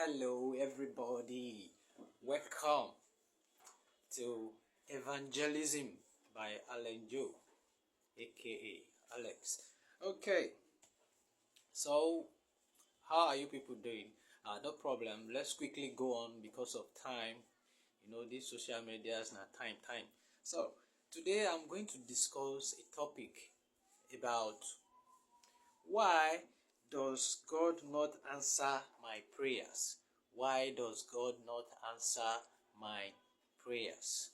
Hello, everybody. Welcome to Evangelism by Alan Joe, aka Alex. Okay, so how are you people doing? No problem. Let's quickly go on because of time. These social medias now time. So today I'm going to discuss a topic about why does God not answer my prayers? Why does God not answer my prayers?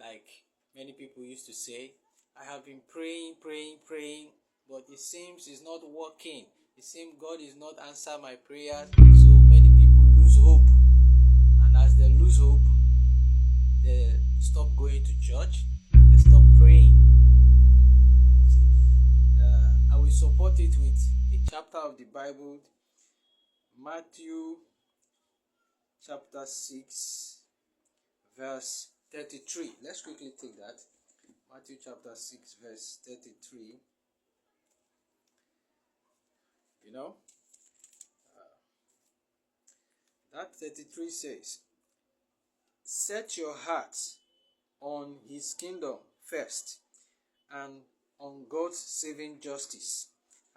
Like many people used to say, I have been praying, but it seems it's not working. It seems God is not answering my prayers, so many people lose hope. And as they lose hope, they stop going to church, they stop praying. I will support it with a chapter of the Bible, Matthew chapter 6, verse 33. Let's quickly take that. Matthew chapter 6, verse 33. That 33 says, set your hearts on his kingdom first, and on God's saving justice,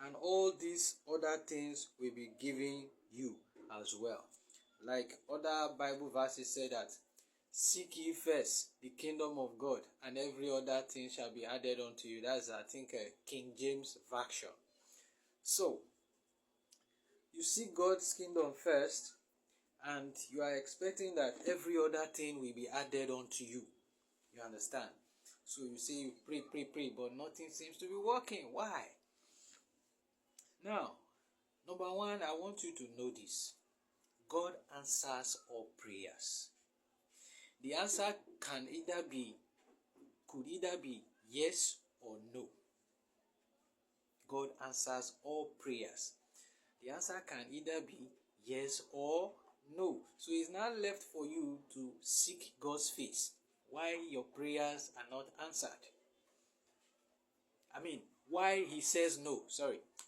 and all these other things will be given you as well. Like other Bible verses say that, seek ye first the kingdom of God, and every other thing shall be added unto you. That's, I think, King James Version. So, you seek God's kingdom first, and you are expecting that every other thing will be added unto you. You understand? So you say you pray, but nothing seems to be working. Why? Now, number one, I want you to know this. God answers all prayers. The answer could either be yes or no. God answers all prayers. The answer can either be yes or no. So it's not left for you to seek God's face why your prayers are not answered. Why he says no.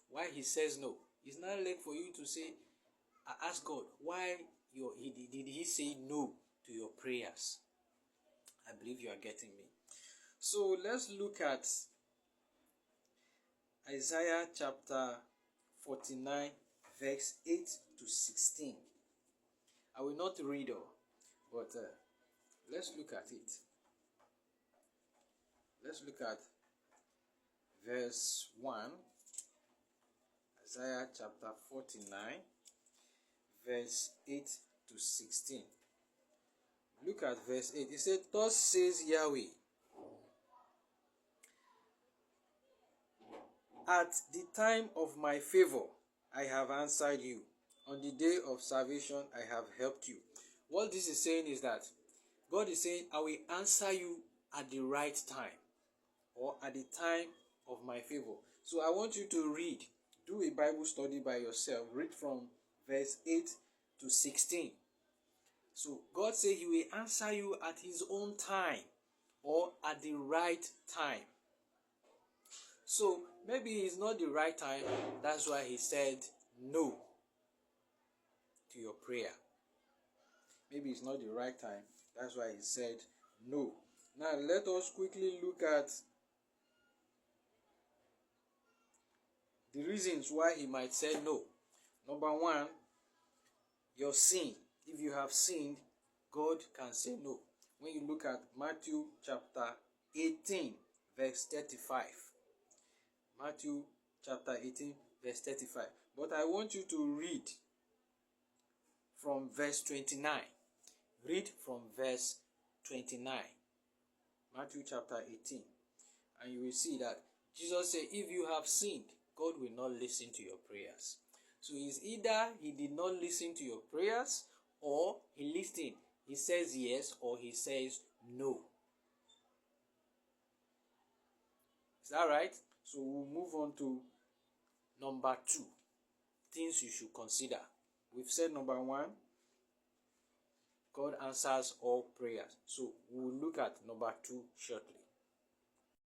Why he says no. It's not left for you to say, ask God, why did he say no to your prayers? I believe you are getting me. So let's look at Isaiah chapter 49, verse 8 to 16. I will not read all, but let's look at it. Let's look at verse 1, Isaiah chapter 49, verse 8 to 16. Look at verse 8. It says, thus says Yahweh, at the time of my favor I have answered you. On the day of salvation I have helped you. What this is saying is that God is saying, I will answer you at the right time, or at the time of my favor. So I want you to read. Do a Bible study by yourself. Read from verse 8 to 16. So God said he will answer you at his own time, or at the right time. So maybe it's not the right time. That's why he said no to your prayer. Maybe it's not the right time. That's why he said no. Now let us quickly look at the reasons why he might say no. Number one, your sin. If you have sinned, God can say no. When you look at Matthew chapter 18, verse 35. Matthew chapter 18, verse 35. But I want you to read from verse 29. Read from verse 29. Matthew chapter 18. And you will see that Jesus said, if you have sinned, God will not listen to your prayers. So it's either he did not listen to your prayers, or he listened. He says yes, or he says no. Is that right? So we'll move on to number 2. Things you should consider. We've said number 1, God answers all prayers. So we'll look at number 2 shortly.